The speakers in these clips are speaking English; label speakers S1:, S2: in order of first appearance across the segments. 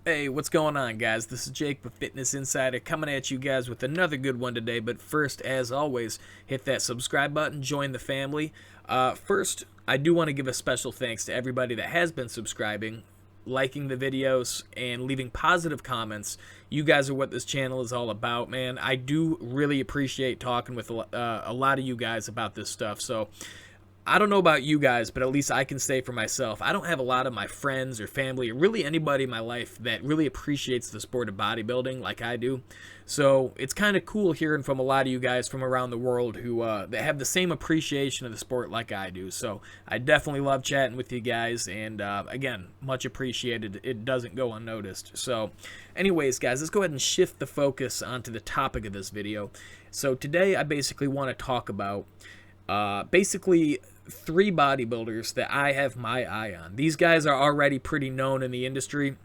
S1: Hey, what's going on, guys? This is Jake with Fitness Insider coming at you guys with another good one today. But first, as always, hit that subscribe button, join the family. First, I do want to give a special thanks to everybody that has been subscribing, liking the videos, and leaving positive comments. You guys are what this channel is all about, man. I do really appreciate talking with a lot of you guys about this stuff. So I don't know about you guys, but at least I can say for myself, I don't have a lot of my friends or family or really anybody in my life that really appreciates the sport of bodybuilding like I do. So it's kind of cool hearing from a lot of you guys from around the world who that have the same appreciation of the sport like I do. So I definitely love chatting with you guys, and again, much appreciated. It doesn't go unnoticed. So anyways, guys, let's go ahead and shift the focus onto the topic of this video. So today I basically want to talk about basically three bodybuilders that I have my eye on. These guys are already pretty known in the industry,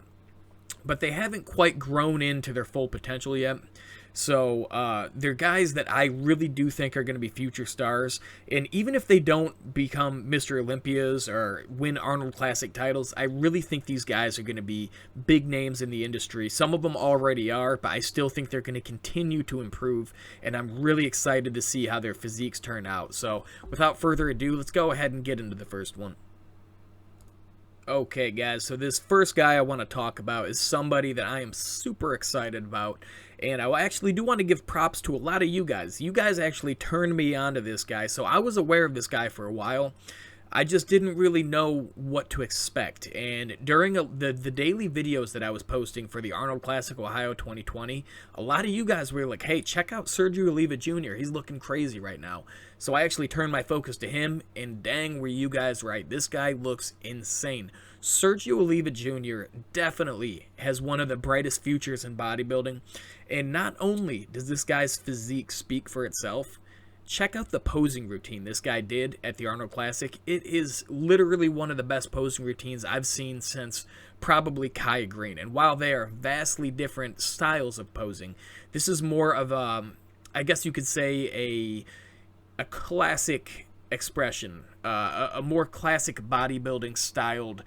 S1: but they haven't quite grown into their full potential yet. So they're guys that I really do think are going to be future stars. And even if they don't become Mr. Olympias or win Arnold Classic titles, I really think these guys are going to be big names in the industry. Some of them already are, but I still think they're going to continue to improve. And I'm really excited to see how their physiques turn out. So without further ado, let's go ahead and get into the first one. Okay, guys, so this first guy I want to talk about is somebody that I am super excited about, and I actually do want to give props to a lot of you guys. You guys actually turned me on to this guy, so I was aware of this guy for a while. I just didn't really know what to expect, and during the daily videos that I was posting for the Arnold Classic Ohio 2020, a lot of you guys were like, hey, check out Sergio Oliva Jr., he's looking crazy right now. So I actually turned my focus to him, and dang, were you guys right. This guy looks insane. Sergio Oliva Jr. definitely has one of the brightest futures in bodybuilding, and not only does this guy's physique speak for itself, check out the posing routine this guy did at the Arnold Classic. It is literally one of the best posing routines I've seen since probably Kai Green. And while they are vastly different styles of posing, this is more of I guess you could say a classic expression, a more classic bodybuilding styled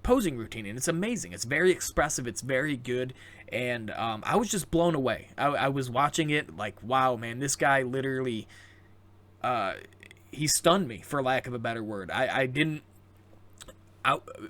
S1: posing routine, and it's amazing. It's very expressive. It's very good. And I was just blown away. I was watching it like, wow, man, this guy literally, he stunned me, for lack of a better word. I didn't,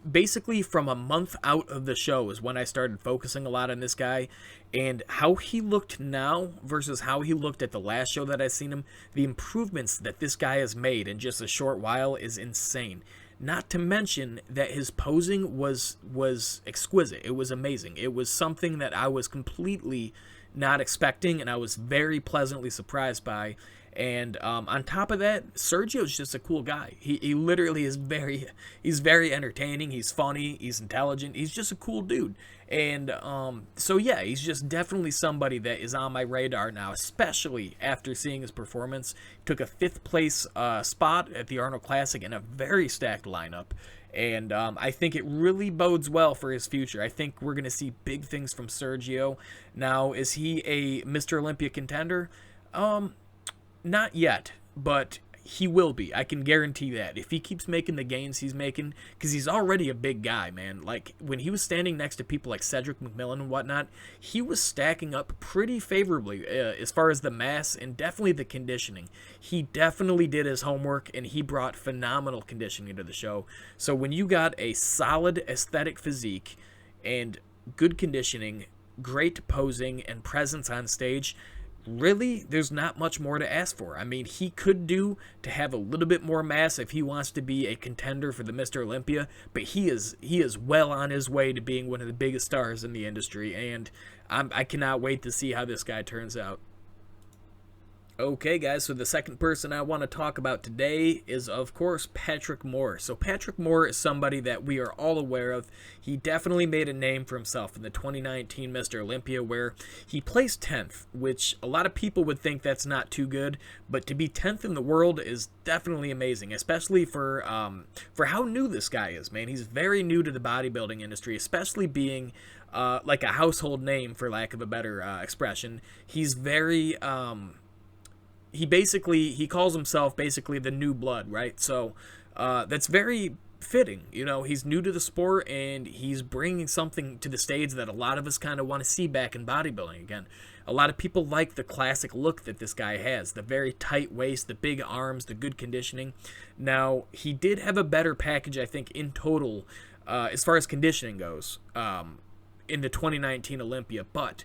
S1: basically from a month out of the show is when I started focusing a lot on this guy, and how he looked now versus how he looked at the last show that I seen him. The improvements that this guy has made in just a short while is insane. Not to mention that his posing was exquisite. It was amazing. It was something that I was completely not expecting, and I was very pleasantly surprised by. And on top of that, Sergio's just a cool guy. He literally is he's very entertaining. He's funny. He's intelligent. He's just a cool dude. And so yeah, he's just definitely somebody that is on my radar now, especially after seeing his performance. Took a 5th place spot at the Arnold Classic in a very stacked lineup. And I think it really bodes well for his future. I think we're going to see big things from Sergio. Now, is he a Mr. Olympia contender? Not yet, but he will be. I can guarantee that. If he keeps making the gains he's making, because he's already a big guy, man. Like, when he was standing next to people like Cedric McMillan and whatnot, he was stacking up pretty favorably as far as the mass and definitely the conditioning. He definitely did his homework, and he brought phenomenal conditioning to the show. So when you got a solid aesthetic physique and good conditioning, great posing, and presence on stage, really, there's not much more to ask for. I mean, he could do to have a little bit more mass if he wants to be a contender for the Mr. Olympia, but he is well on his way to being one of the biggest stars in the industry, and I cannot wait to see how this guy turns out. Okay, guys, so the second person I want to talk about today is, of course, Patrick Moore. So Patrick Moore is somebody that we are all aware of. He definitely made a name for himself in the 2019 Mr. Olympia, where he placed 10th, which a lot of people would think that's not too good, but to be 10th in the world is definitely amazing, especially for how new this guy is, man. He's very new to the bodybuilding industry, especially being like a household name, for lack of a better expression. He's very... he calls himself basically the new blood, right? So that's very fitting. You know, he's new to the sport, and he's bringing something to the stage that a lot of us kind of want to see back in bodybuilding again. A lot of people like the classic look that this guy has, the very tight waist, the big arms, the good conditioning. Now, he did have a better package, I think, in total, as far as conditioning goes, in the 2019 Olympia, but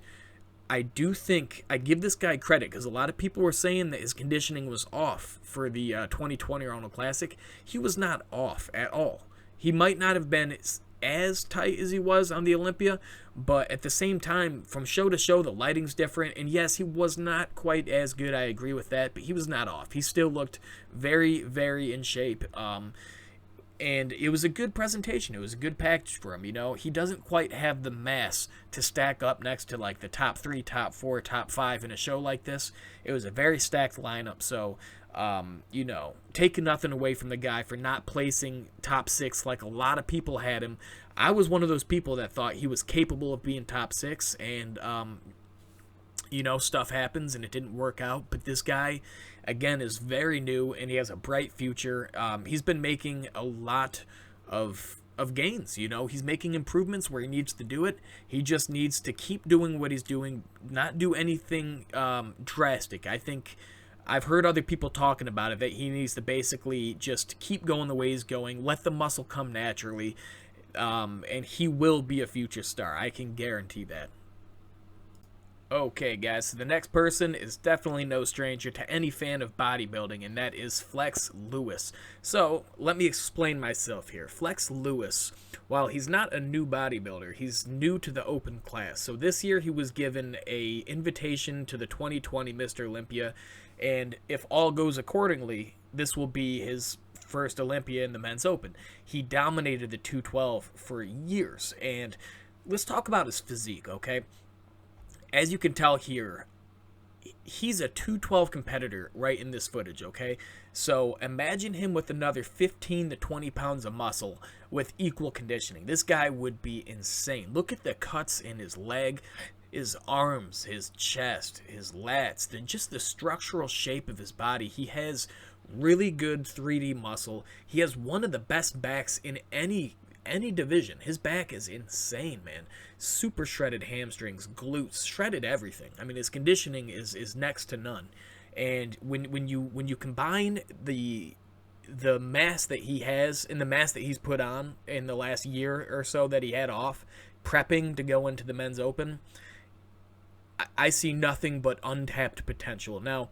S1: I do think I give this guy credit because a lot of people were saying that his conditioning was off for the 2020 Arnold Classic. He was not off at all. He might not have been as tight as he was on the Olympia, but at the same time, from show to show, the lighting's different, and yes, he was not quite as good, I agree with that, but he was not off. He still looked very, very in shape, and it was a good presentation. It was a good package for him, you know. He doesn't quite have the mass to stack up next to, like, the top 3, top 4, top 5 in a show like this. It was a very stacked lineup, so you know, taking nothing away from the guy for not placing top 6 like a lot of people had him. I was one of those people that thought he was capable of being top 6, and you know, stuff happens and it didn't work out. But this guy, again, is very new and he has a bright future. He's been making a lot of gains, you know. He's making improvements where he needs to do it. He just needs to keep doing what he's doing, not do anything drastic. I think I've heard other people talking about it, that he needs to basically just keep going the way he's going, let the muscle come naturally, and he will be a future star. I can guarantee that. Okay, guys, so the next person is definitely no stranger to any fan of bodybuilding, and that is Flex Lewis. So, let me explain myself here. Flex Lewis, while he's not a new bodybuilder, he's new to the open class. So this year he was given an invitation to the 2020 Mr. Olympia, and if all goes accordingly, this will be his first Olympia in the Men's Open. He dominated the 212 for years, and let's talk about his physique, okay? As you can tell here, he's a 212 competitor right in this footage, okay? So imagine him with another 15 to 20 pounds of muscle with equal conditioning. This guy would be insane. Look at the cuts in his leg, his arms, his chest, his lats, just the structural shape of his body. He has really good 3D muscle. He has one of the best backs in any division. His back is insane, man. Super shredded hamstrings, glutes, shredded everything. I mean, his conditioning is next to none. And when you combine the mass that he has and the mass that he's put on in the last year or so that he had off prepping to go into the Men's Open, I see nothing but untapped potential. Now,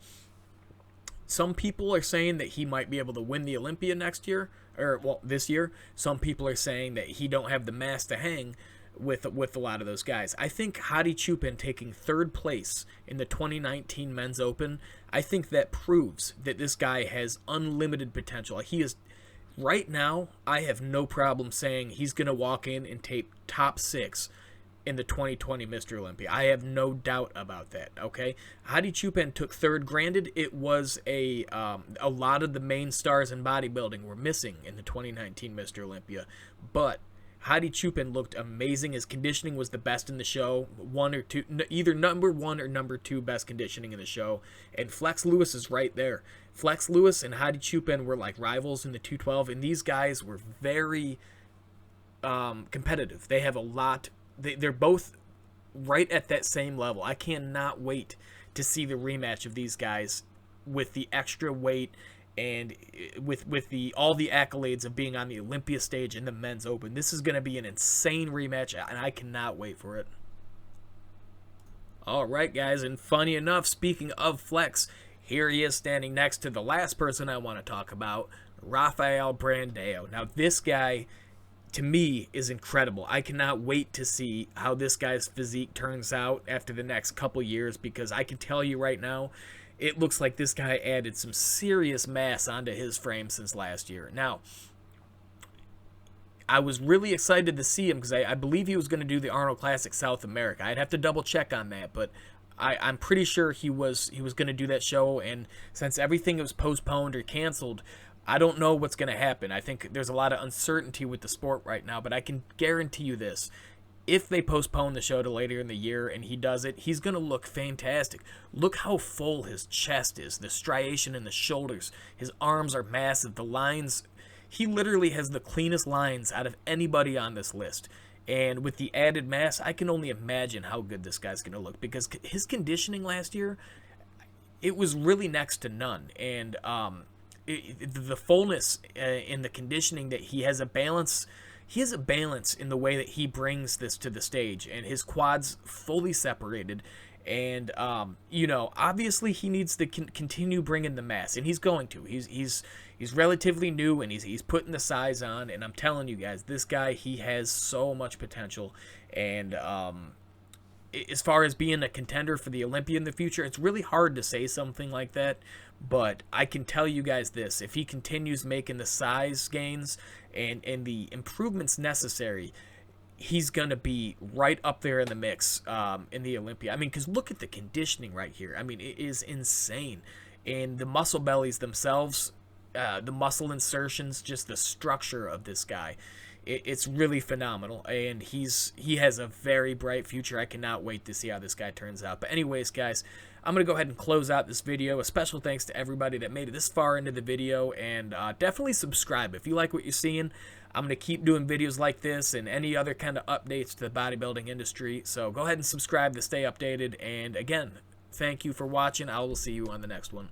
S1: some people are saying that he might be able to win the Olympia next year, or well, this year. Some people are saying that he don't have the mass to hang with a lot of those guys. I think Hadi Chupin taking third place in the 2019 Men's Open, I think that proves that this guy has unlimited potential. He is, right now, I have no problem saying he's going to walk in and take top 6 in the 2020 Mr. Olympia. I have no doubt about that, okay? Hadi Chupin took third. Granted, it was a lot of the main stars in bodybuilding were missing in the 2019 Mr. Olympia, but Hadi Chupin looked amazing. His conditioning was the best in the show, one or two, either number 1 or number 2 best conditioning in the show, and Flex Lewis is right there. Flex Lewis and Hadi Chupin were like rivals in the 212, and these guys were very competitive. They have a lot. They're both right at that same level. I cannot wait to see the rematch of these guys with the extra weight and with all the accolades of being on the Olympia stage in the Men's Open. This is going to be an insane rematch, and I cannot wait for it. All right, guys, and funny enough, speaking of Flex, here he is standing next to the last person I want to talk about, Rafael Brandao. Now, this guy, to me, is incredible. I cannot wait to see how this guy's physique turns out after the next couple years, because I can tell you right now, it looks like this guy added some serious mass onto his frame since last year. Now, I was really excited to see him because I believe he was going to do the Arnold Classic South America. I'd have to double check on that, but I'm pretty sure he was going to do that show, and since everything was postponed or canceled, I don't know what's going to happen. I think there's a lot of uncertainty with the sport right now, but I can guarantee you this. If they postpone the show to later in the year and he does it, he's going to look fantastic. Look how full his chest is, the striation in the shoulders. His arms are massive. The lines, he literally has the cleanest lines out of anybody on this list. And with the added mass, I can only imagine how good this guy's going to look, because his conditioning last year, it was really next to none. And the fullness in the conditioning, that he has a balance. He has a balance in the way that he brings this to the stage, and his quads fully separated. And obviously he needs to continue bringing the mass, and he's going to. He's relatively new, and he's putting the size on. And I'm telling you guys, this guy, he has so much potential. And as far as being a contender for the Olympia in the future, it's really hard to say something like that. But I can tell you guys this: if he continues making the size gains and the improvements necessary, he's going to be right up there in the mix in the Olympia. I mean, because look at the conditioning right here. I mean, it is insane. And the muscle bellies themselves, the muscle insertions, just the structure of this guy, it's really phenomenal. And he has a very bright future. I cannot wait to see how this guy turns out. But anyways, guys, I'm going to go ahead and close out this video. A special thanks to everybody that made it this far into the video. And definitely subscribe if you like what you're seeing. I'm going to keep doing videos like this and any other kind of updates to the bodybuilding industry. So go ahead and subscribe to stay updated. And again, thank you for watching. I will see you on the next one.